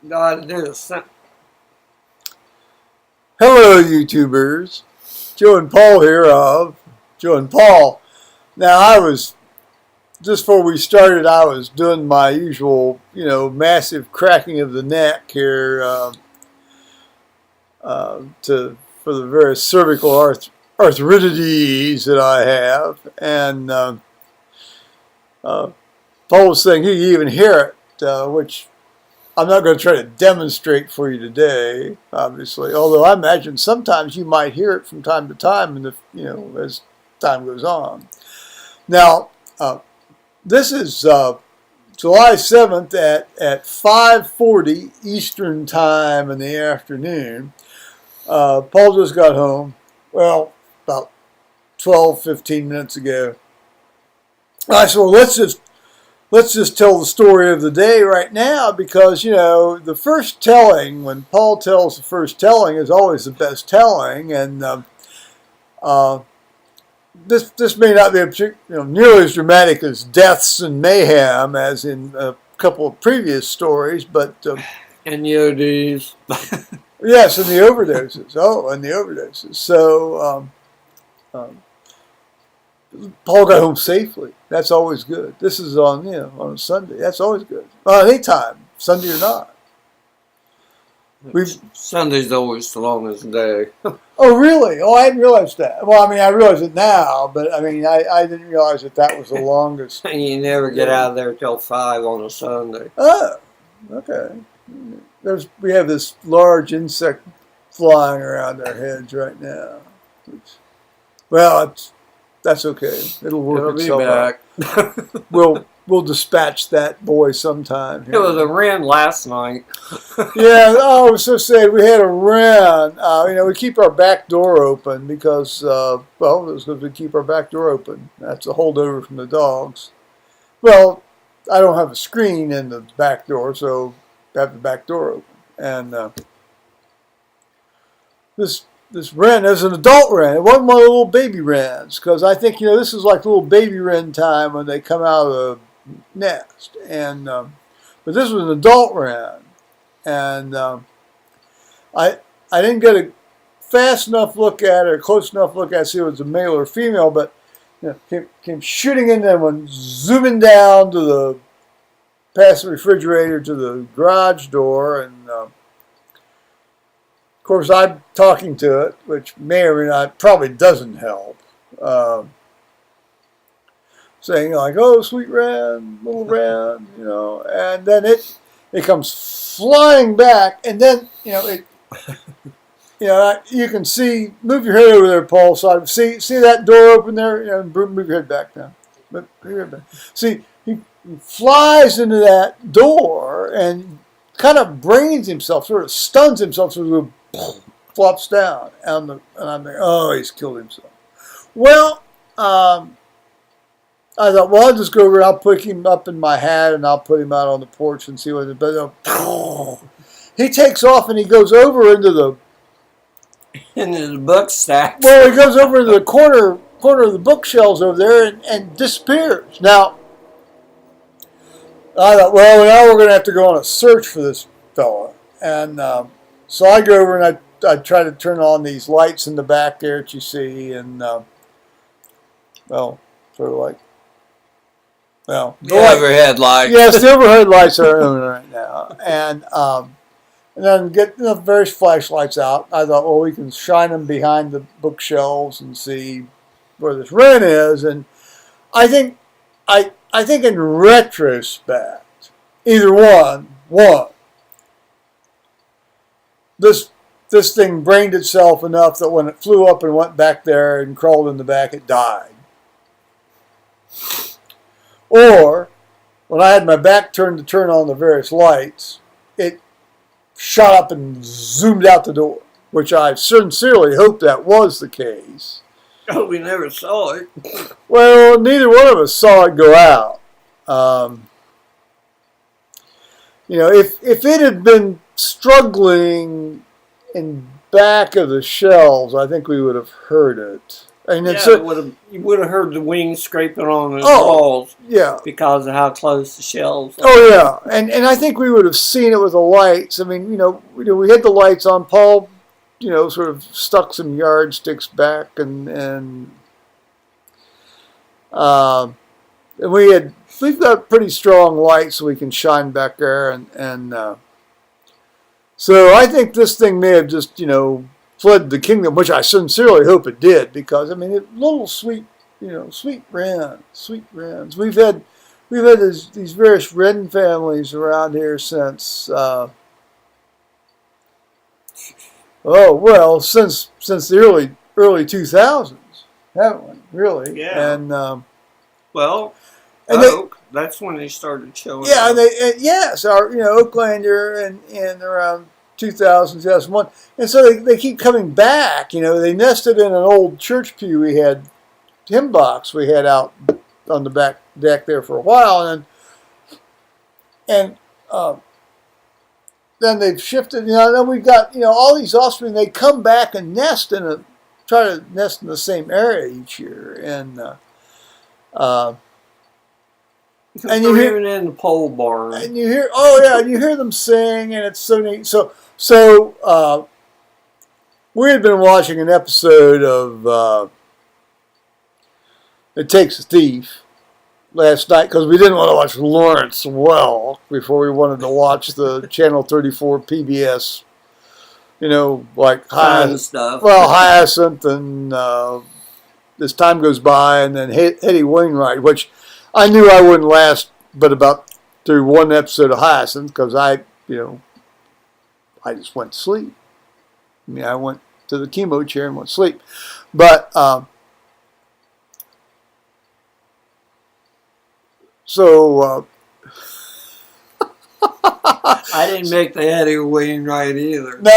God, this. Hello, YouTubers. Joe and Paul here of Joe and Paul. Now, just before we started, I was doing my usual, massive cracking of the neck here for the various cervical arthritides that I have. And Paul was saying he could even hear it, which I'm not going to try to demonstrate for you today, obviously. Although I imagine sometimes you might hear it from time to time, as time goes on. Now, this is July 7th at 5:40 Eastern Time in the afternoon. Paul just got home. Well, about 12, 15 minutes ago. I said, well, let's just tell the story of the day right now because, the first telling, when Paul tells the first telling, is always the best telling. And this may not be nearly as dramatic as deaths and mayhem as in a couple of previous stories, but... and the ODs. Yes, and the overdoses. Oh, and the overdoses. So... Paul got home safely. That's always good. This is on a Sunday. That's always good. Well, anytime, Sunday or not. Sunday's always the longest day. Oh, really? Oh, I didn't realize that. Well, I realize it now, but I didn't realize that was the longest. And you never get out of there till 5 on a Sunday. Oh, okay. We have this large insect flying around our heads right now. That's okay. It'll work itself out. We'll dispatch that boy sometime. It was a wren last night. Yeah, I was so sad. We had a wren. We keep our back door open because, we keep our back door open. That's a holdover from the dogs. Well, I don't have a screen in the back door, so I have the back door open. And this wren is an adult wren. It wasn't one of the little baby wrens, because I think, this is like little baby wren time when they come out of the nest. And but this was an adult wren, and I didn't get a fast enough look at it, or close enough look at it to see if it was a male or female, but came shooting in there, went zooming down to past the refrigerator to the garage door, and of course, I'm talking to it, which may or may not, probably doesn't help. Saying like, "Oh, sweet wren, little wren," and then it comes flying back, and then you can see. Move your head over there, Paul. So I see that door open there. Move your head back now. Move your head back. See, he flies into that door and kind of brains himself, sort of stuns himself, sort of flops down, and I'm like, oh, he's killed himself. Well, I thought, well, I'll just go over and I'll put him up in my hat and I'll put him out on the porch and see what it does. But he takes off and he goes over into the book stack. Well, he goes over to the corner of the bookshelves over there and disappears. Now, I thought, well, now we're going to have to go on a search for this fella. And so I go over and I try to turn on these lights in the back there that you see. And, sort of like, the overhead lights. Yes, the overhead lights are on right now. And then get the various flashlights out. I thought, well, we can shine them behind the bookshelves and see where this wren is. And I think in retrospect, either one, this thing brained itself enough that when it flew up and went back there and crawled in the back, it died. Or, when I had my back turned to turn on the various lights, it shot up and zoomed out the door, which I sincerely hope that was the case. Oh, we never saw it. Well, neither one of us saw it go out. If it had been struggling in back of the shelves, I think we would have heard it. And Yeah, you would have heard the wings scraping on the walls yeah, because of how close the shells are. oh yeah, and I think we would have seen it with the lights. I mean, we had the lights on. Paul, sort of stuck some yardsticks back, and we've got pretty strong lights so we can shine back there, and so I think this thing may have just fled the kingdom, which I sincerely hope it did, because I mean, little sweet sweet wrens. We've had these various wren families around here since since the early 2000s, haven't we? Really? Yeah. And that's when they started showing. Yeah, up. yes, our Oaklander and around 2000, 2001, and so they keep coming back. They nested in an old church pew we had, hymn box we had out on the back deck there for a while, and then they've shifted. Then we've got all these offspring. They come back and try to nest in the same area each year, and you hear even in the pole barn, and you hear you hear them sing, and it's so neat. So we had been watching an episode of It Takes a Thief last night because we didn't want to watch Lawrence Welk before we wanted to watch the Channel 34 PBS, like stuff. Well, Hyacinth and As Time Goes By, and then Eddie Wainwright, which I knew I wouldn't last but about through one episode of Hyacinth because I just went to sleep. I mean, I went to the chemo chair and went to sleep. But I didn't make the Eddie Wainwright either. No,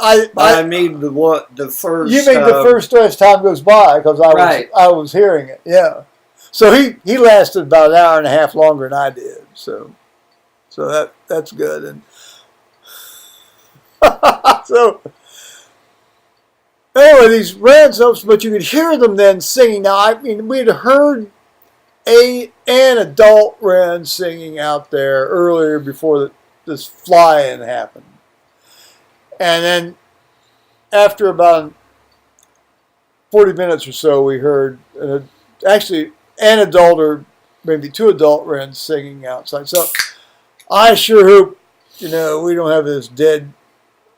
I made the first. You made the first As Time Goes By because I was hearing it. Yeah. So he lasted about an hour and a half longer than I did. So that's good. And so anyway, these wrens, but you could hear them then singing. Now, I mean, we'd heard an adult wren singing out there earlier before this fly-in happened. And then after about 40 minutes or so, we heard actually an adult or maybe two adult wrens singing outside. So I sure hope, we don't have this dead.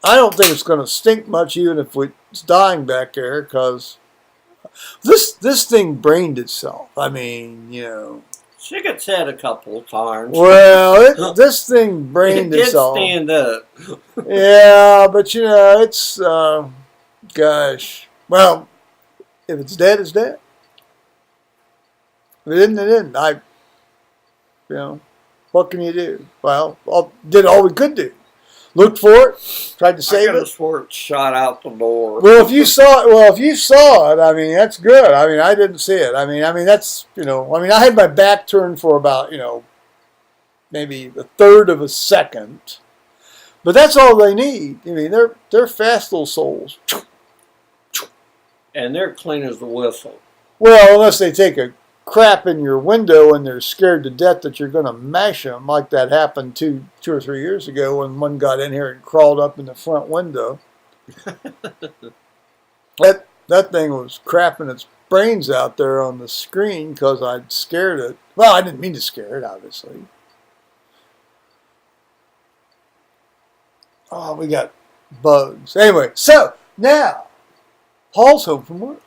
I don't think it's going to stink much even if it's dying back there because this thing brained itself. I mean, Shook its head a couple of times. Well, this thing brained itself. It did stand up. Yeah, but it's, gosh. Well, if it's dead, it's dead. If it isn't, it isn't. What can you do? Well, did all we could do. Looked for it, tried to save it. Before it shot out the door. Well, if you saw it, I mean, that's good. I mean, I didn't see it. I mean, that's, I had my back turned for about, maybe a third of a second. But that's all they need. I mean, they're fast little souls. And they're clean as a whistle. Well, unless they take a crap in your window and they're scared to death that you're going to mash them, like that happened two or 3 years ago when one got in here and crawled up in the front window. That thing was crapping its brains out there on the screen because I'd scared it. Well, I didn't mean to scare it, obviously. Oh, we got bugs. Anyway, so now Paul's home from work.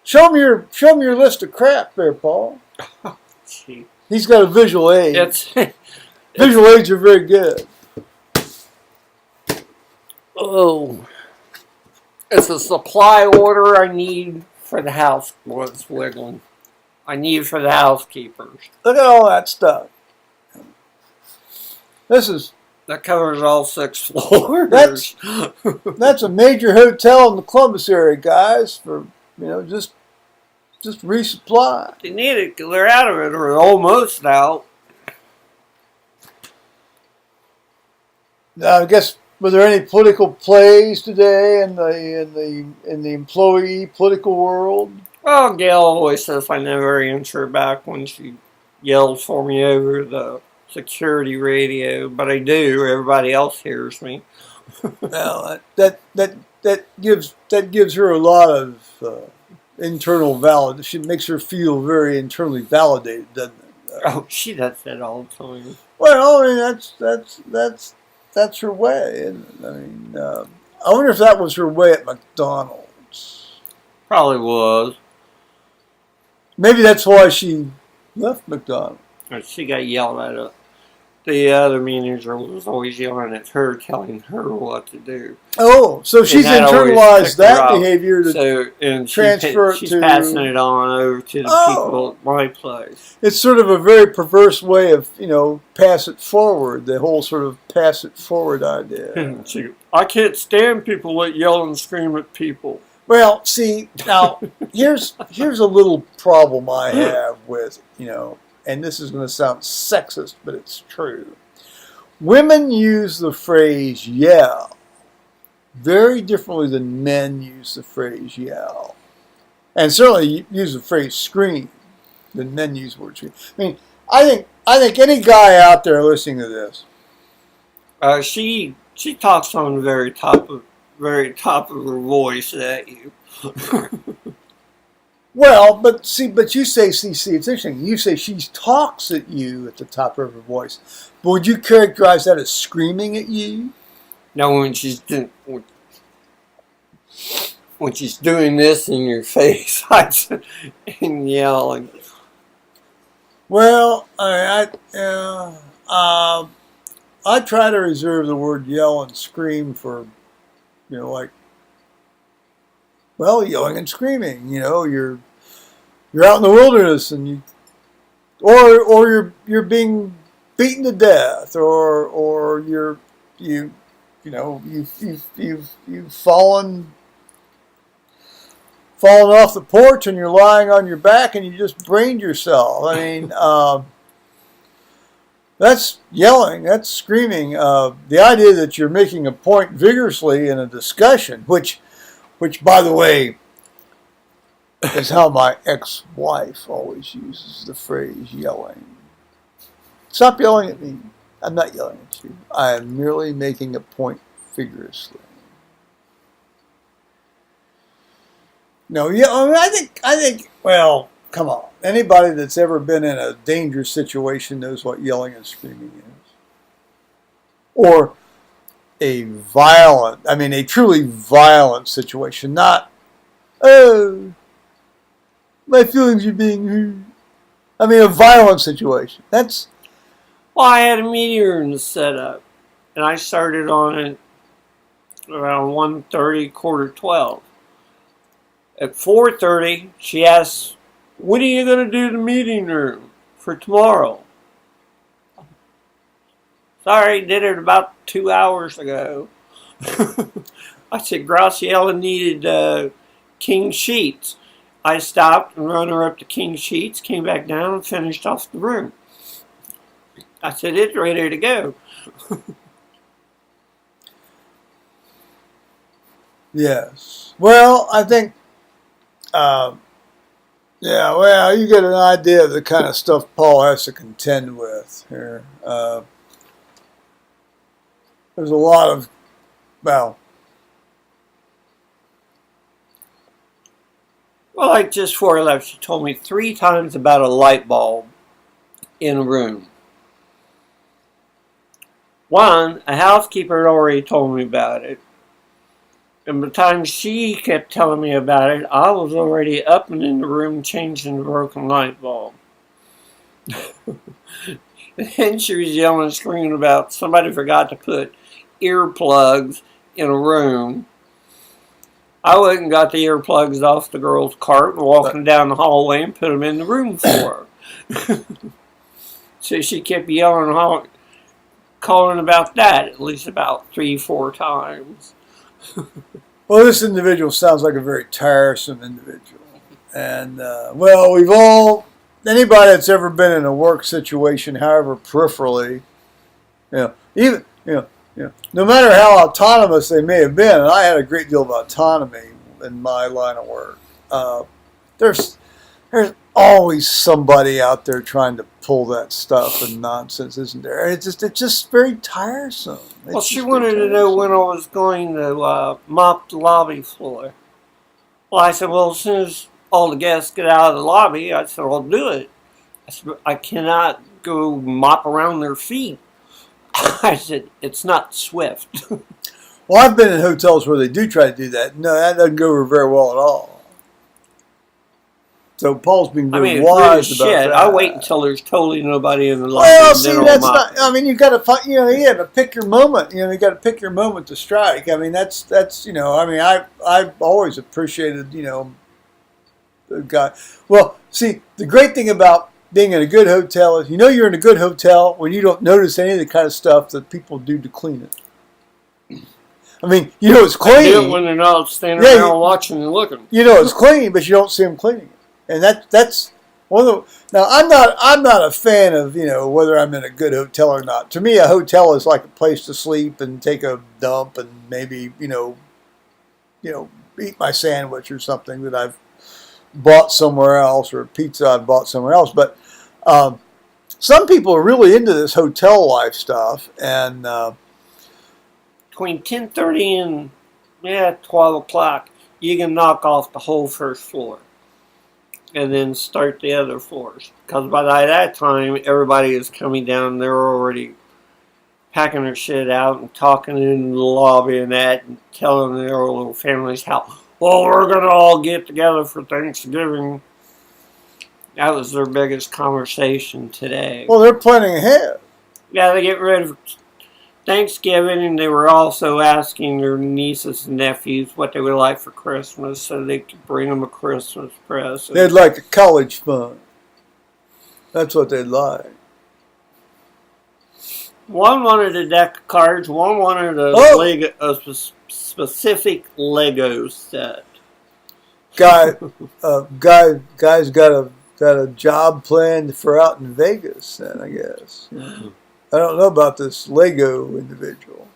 Show him your list of crap there, Paul. Oh, gee. He's got a visual aid. Visual aids are very good. Oh. It's a supply order I need for the house. What's wiggling? I need for the housekeepers. Look at all that stuff. That covers all 6 floors. That's a major hotel in the Columbus area, guys, for just resupply. They need it. They're out of it, or almost out. I guess were there any political plays today in the employee political world? Well, Gail always says I never answer her back when she yells for me over the security radio, but I do. Everybody else hears me. Well, that gives her a lot of internal validation. It makes her feel very internally validated, doesn't it? Oh, she does that all the time. Well, I mean that's her way. Isn't it? I mean, I wonder if that was her way at McDonald's. Probably was. Maybe that's why she left McDonald's. She got yelled at. The other manager was always yelling at her, telling her what to do. Oh, so she's internalized that behavior to transfer it she's to... passing it on over to the people at my place. It's sort of a very perverse way of, pass it forward, the whole sort of pass it forward idea. I can't stand people that yell and scream at people. Well, see, now, here's a little problem I have with, and this is going to sound sexist, but it's true. Women use the phrase yell very differently than men use the phrase yell. And certainly use the phrase scream than men use the word scream. I mean, I think any guy out there listening to this. She talks on the very top of her voice at you. Well, but you say, see, it's interesting. You say she talks at you at the top of her voice. But would you characterize that as screaming at you? No, when she's doing this in your face, and yelling. Well, I try to reserve the word yell and scream for, yelling and screaming. You're out in the wilderness and you're being beaten to death, or you've fallen off the porch and you're lying on your back and you just brained yourself. I mean, that's yelling, that's screaming. The idea that you're making a point vigorously in a discussion, which by the way, is how my ex-wife always uses the phrase yelling. Stop yelling at me. I'm not yelling at you. I am merely making a point vigorously. No, yeah, I think, well, come on. Anybody that's ever been in a dangerous situation knows what yelling and screaming is. Or a truly violent situation. Not, oh, my feelings are being hurt. I mean, a violent situation. That's... Well, I had a meeting room set up, and I started on it around 1:30, 11:45. At 4:30, she asked, "When are you going to do the meeting room for tomorrow?" Sorry, did it about 2 hours ago. I said, Graciela needed king sheets. I stopped and run her up to king sheets, came back down and finished off the room. I said, it's ready to go. Yes. Well, I think, you get an idea of the kind of stuff Paul has to contend with here. There's a lot of, like just before I left, she told me 3 times about a light bulb in a room. One, a housekeeper had already told me about it. And by the time she kept telling me about it, I was already up and in the room changing the broken light bulb. And she was yelling and screaming about somebody forgot to put earplugs in a room. I went and got the earplugs off the girl's cart and walked them down the hallway and put them in the room for her. So she kept yelling and calling about that at least about 3-4 times. Well, this individual sounds like a very tiresome individual. And, anybody that's ever been in a work situation, however peripherally, Yeah. No matter how autonomous they may have been, and I had a great deal of autonomy in my line of work. There's always somebody out there trying to pull that stuff and nonsense, isn't there? It's just very tiresome. Well, she wanted to know when I was going to mop the lobby floor. Well, I said, well, as soon as all the guests get out of the lobby, I said, I'll do it. I said, I cannot go mop around their feet. I said, it's not swift. Well, I've been in hotels where they do try to do that. No, that doesn't go over very well at all. So Paul's being very wise about that. I wait until there's totally nobody in the lobby. Well, see, that's not. I mean, you got to find. You got to pick your moment. You got to pick your moment to strike. I mean, that's. I mean, I've always appreciated. The guy. Well, see, the great thing about being in a good hotel is you're in a good hotel when you don't notice any of the kind of stuff that people do to clean it. I mean, it's clean. They do it when they're not standing around watching and looking. It's clean, but you don't see them cleaning it. And that's one of the. Now, I'm not a fan of whether I'm in a good hotel or not. To me, a hotel is like a place to sleep and take a dump and maybe eat my sandwich or something that I've bought somewhere else, or a pizza I've bought somewhere else. But some people are really into this hotel life stuff, and between 10:30 and 12 o'clock, you can knock off the whole first floor. And then start the other floors. Because by that time, everybody is coming down. They're already packing their shit out and talking in the lobby and that, and telling their little families how, well, we're going to all get together for Thanksgiving. That was their biggest conversation today. Well, they're planning ahead. Yeah, they get rid of Thanksgiving, and they were also asking their nieces and nephews what they would like for Christmas so they could bring them a Christmas present. They'd like a college fund. That's what they'd like. One wanted a deck of cards. One wanted a specific Lego set. Guy's got a job planned for out in Vegas, then I guess. I don't know about this Lego individual.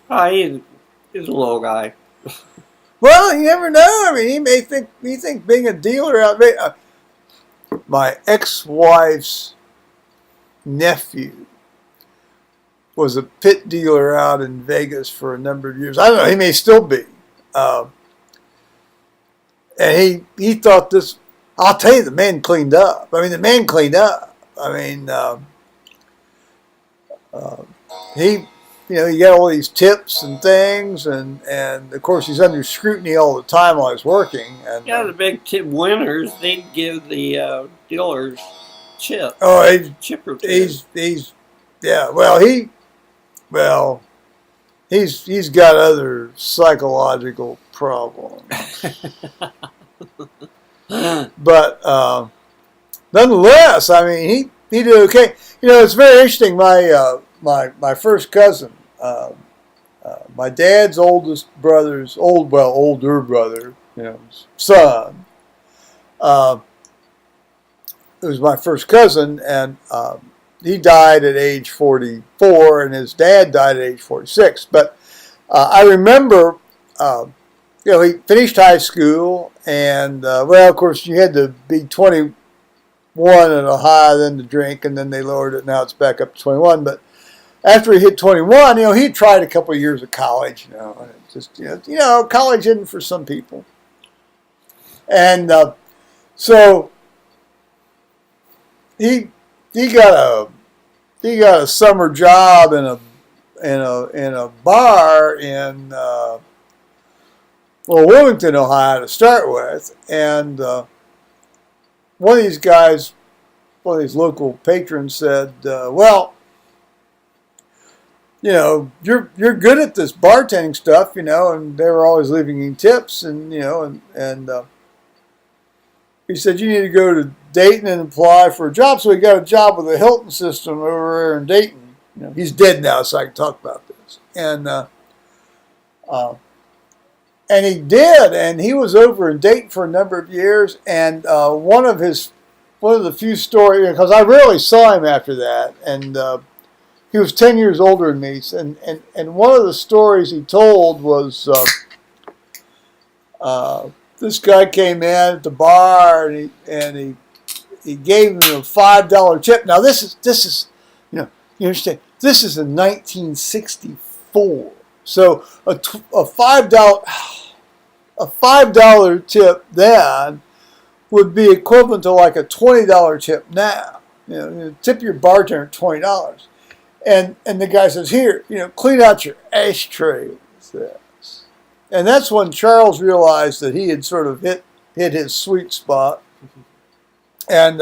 He's a little guy. Well, you never know. I mean, he think being a dealer out there. My ex-wife's nephew was a pit dealer out in Vegas for a number of years. I don't know. He may still be. And he thought this. I'll tell you, the man cleaned up. I mean, the man cleaned up. I mean. He got all these tips and things, and of course he's under scrutiny all the time while he's working. And the big tip winners, they'd give the dealers chip. Oh, chipper tip. He's got other psychological problems, but nonetheless, I mean he did okay. It's very interesting. My first cousin, my dad's older brother's son. It was my first cousin, and he died at age 44, and his dad died at age 46. But I remember, he finished high school, and of course, you had to be 21 and a high then to drink, and then they lowered it. Now it's back up to 21. But after he hit 21, he tried a couple of years of college. And it just college isn't for some people. And so he got a summer job in a bar in Wilmington, Ohio, to start with, and one of these guys, one of these local patrons said, you're good at this bartending stuff, and they were always leaving him tips, and he said, you need to go to Dayton and apply for a job. So he got a job with the Hilton system over there in Dayton. He's dead now, so I can talk about this. And he did, and he was over in Dayton for a number of years. And one of the few stories, because I rarely saw him after that, and he was 10 years older than me, and one of the stories he told was this guy came in at the bar and he gave him a $5 tip. Now this is you understand, this is in 1964, so a $5 tip then would be equivalent to like a $20 tip now. You tip your bartender $20. And the guy says, here, clean out your ashtray with this. And that's when Charles realized that he had sort of hit his sweet spot. And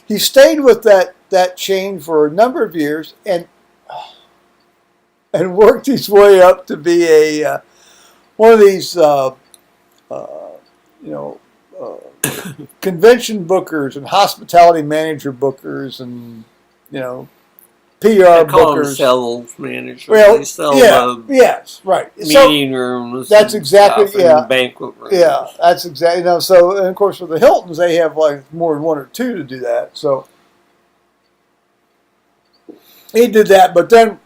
he stayed with that chain for a number of years and worked his way up to be one of these convention bookers and hospitality manager bookers and PR bookers. Sales managers. Well, they sell yes, right. Meeting rooms. That's exactly banquet rooms. Yeah, that's exactly. So, and of course, with the Hiltons, they have like more than one or two to do that. So he did that, but then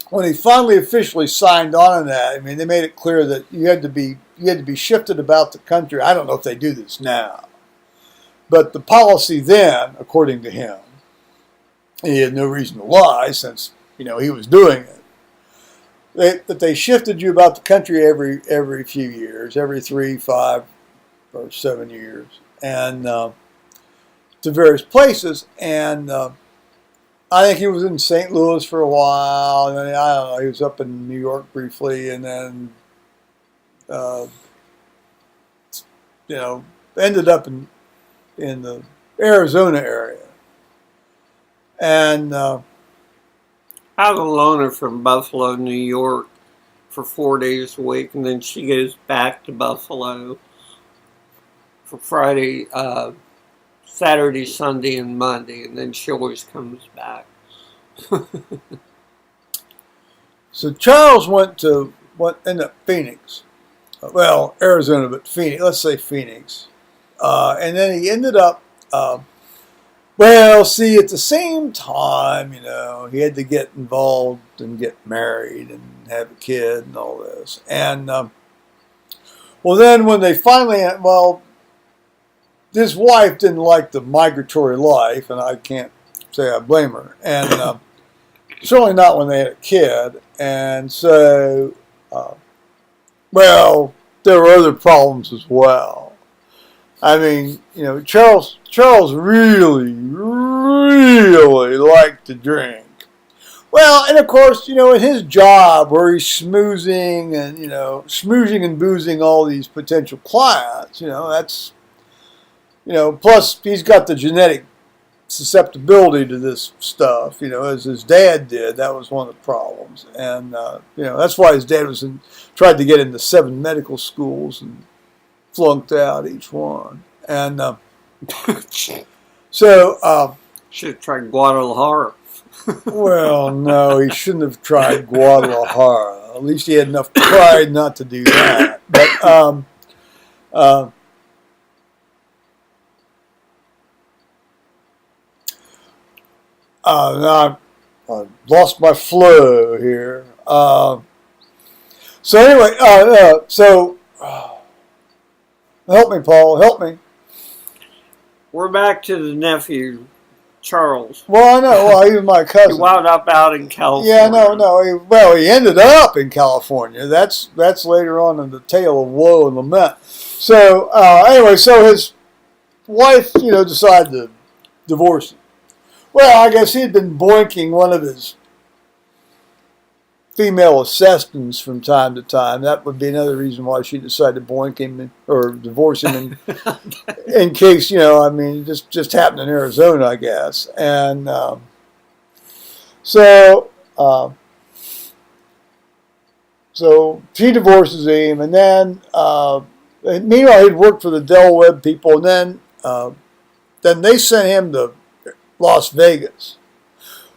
when he finally officially signed on to that, I mean, they made it clear that you had to be shifted about the country. I don't know if they do this now, but the policy then, according to him, he had no reason to lie since he was doing it. That they shifted you about the country every few years, every 3, 5, or 7 years, and to various places. And I think he was in St. Louis for a while, and then I don't know, he was up in New York briefly, and then ended up in the Arizona area. And I have a loaner from Buffalo, New York, for 4 days a week, and then she goes back to Buffalo for Friday, Saturday, Sunday, and Monday, and then she always comes back. So Charles went ended up Phoenix, well, Arizona, but Phoenix. Let's say Phoenix, and then he ended up. Well, see, at the same time, he had to get involved and get married and have a kid and all this. And, then when they finally, his wife didn't like the migratory life, and I can't say I blame her. And certainly not when they had a kid. And so, there were other problems as well. I mean, Charles really, really liked to drink. Well, and of course, in his job where he's schmoozing and boozing all these potential clients, that's, plus he's got the genetic susceptibility to this stuff, as his dad did. That was one of the problems. And, that's why his dad tried to get into 7 medical schools and flunked out each one. And so should have tried Guadalajara. Well, no, he shouldn't have tried Guadalajara. At least he had enough pride not to do that. But now I lost my flow here. So anyway, help me, Paul. Help me. We're back to the nephew, Charles. Well, I know. Well, he was my cousin. He wound up out in California. Yeah, no. He ended up in California. That's later on in the tale of woe and lament. So anyway, so his wife, decided to divorce him. Well, I guess he had been boinking one of his female assistants from time to time. That would be another reason why she decided to boink him or divorce him in case, just happened in Arizona, I guess. And so she divorces him, and then meanwhile he'd worked for the Del Webb people, and then they sent him to Las Vegas.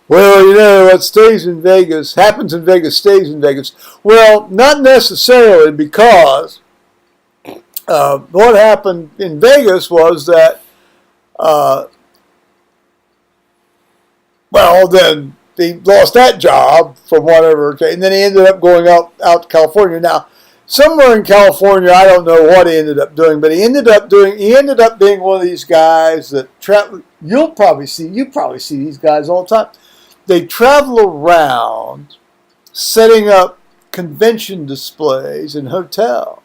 Well, what stays in Vegas, happens in Vegas, stays in Vegas. Well, not necessarily, because what happened in Vegas was that, then he lost that job for whatever. Okay, and then he ended up going out to California. Now, somewhere in California, I don't know what he ended up doing, but he ended up being one of these guys that travel. You probably see these guys all the time. They travel around setting up convention displays in hotels.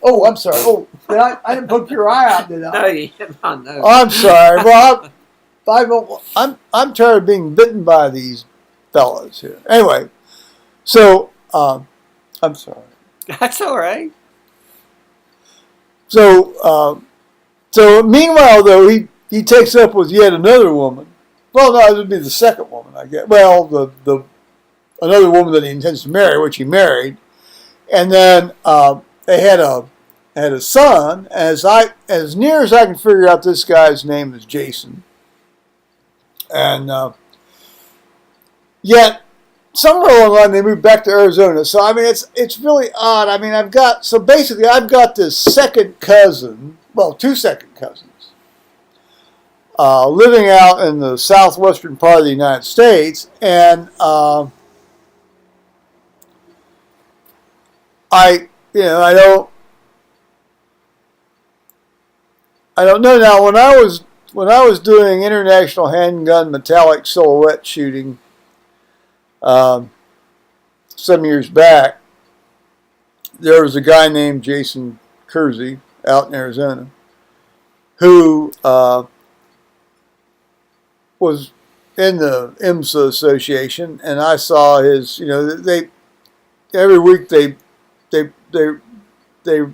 Oh, I'm sorry. Oh, I didn't poke your eye out, did I? No, you did not know. Oh, I'm sorry. Well, I'm tired of being bitten by these fellas here. Anyway, so I'm sorry. That's all right. So meanwhile, though, he takes up with yet another woman. Well, no, it would be the second woman, I guess. Well, the another woman that he intends to marry, which he married, and then they had a son. As near as I can figure out, this guy's name is Jason, and yet somewhere along the line they moved back to Arizona. So I mean, it's really odd. I mean, I've got this second cousin, well, two second cousins, living out in the southwestern part of the United States, and I don't know now. When I was doing international handgun metallic silhouette shooting some years back, there was a guy named Jason Kersey out in Arizona who was in the IMSA Association, and I saw his. They every week they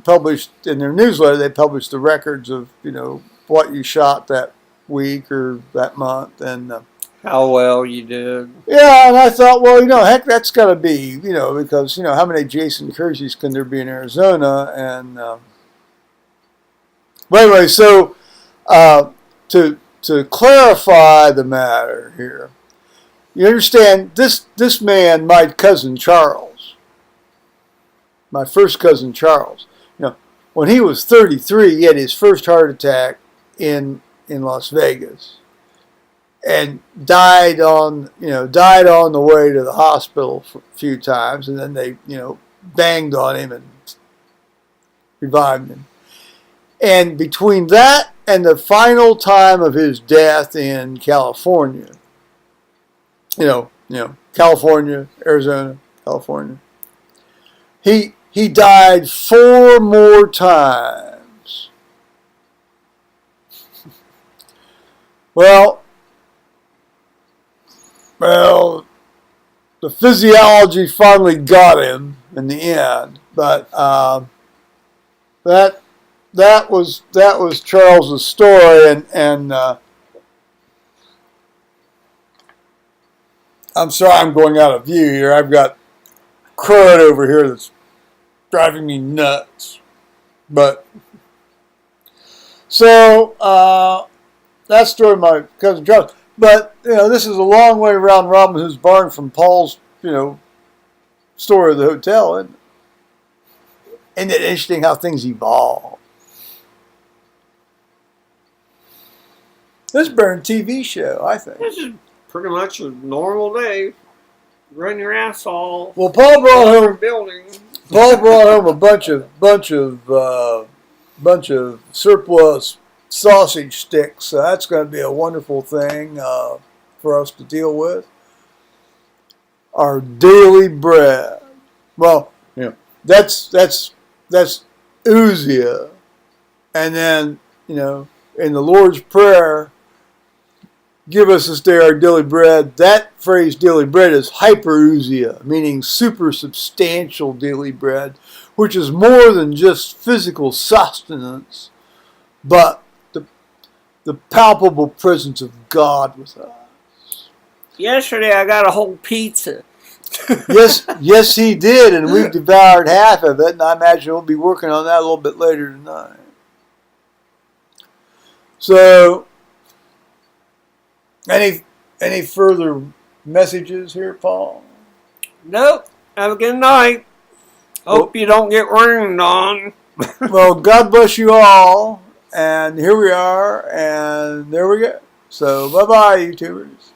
published in their newsletter. They published the records of what you shot that week or that month, and How well you did. yeah, and I thought, well, heck, that's got to be, because how many Jason Kerseys can there be in Arizona? And but anyway, so to clarify the matter here, you understand this man, my cousin Charles, my first cousin Charles, when he was 33, he had his first heart attack in Las Vegas, and died on the way to the hospital a few times, and then they banged on him and revived him. And between that and the final time of his death in California, California, Arizona, California, he died 4 more times. Well, the physiology finally got him in the end, but that was Charles's story, and I'm sorry I'm going out of view here. I've got crud over here that's driving me nuts. But so that story of my cousin Charles. But this is a long way around Robin Hood's barn from Paul's story of the hotel. Isn't it interesting how things evolve? This is a better than TV show, I think. This is pretty much a normal day. Run your ass off. Well, Paul brought home a bunch of surplus sausage sticks. So that's going to be a wonderful thing for us to deal with. Our daily bread. Well, that's ousia, and then in the Lord's Prayer, give us this day our daily bread. That phrase, daily bread, is hyperousia, meaning super substantial daily bread, which is more than just physical sustenance, but the palpable presence of God with us. Yesterday I got a whole pizza. Yes, he did, and we devoured half of it, and I imagine we'll be working on that a little bit later tonight. So, any further messages here, Paul? Nope. Have a good night. Hope you don't get rained on. Well, God bless you all, And here we are, and there we go. So bye-bye, YouTubers.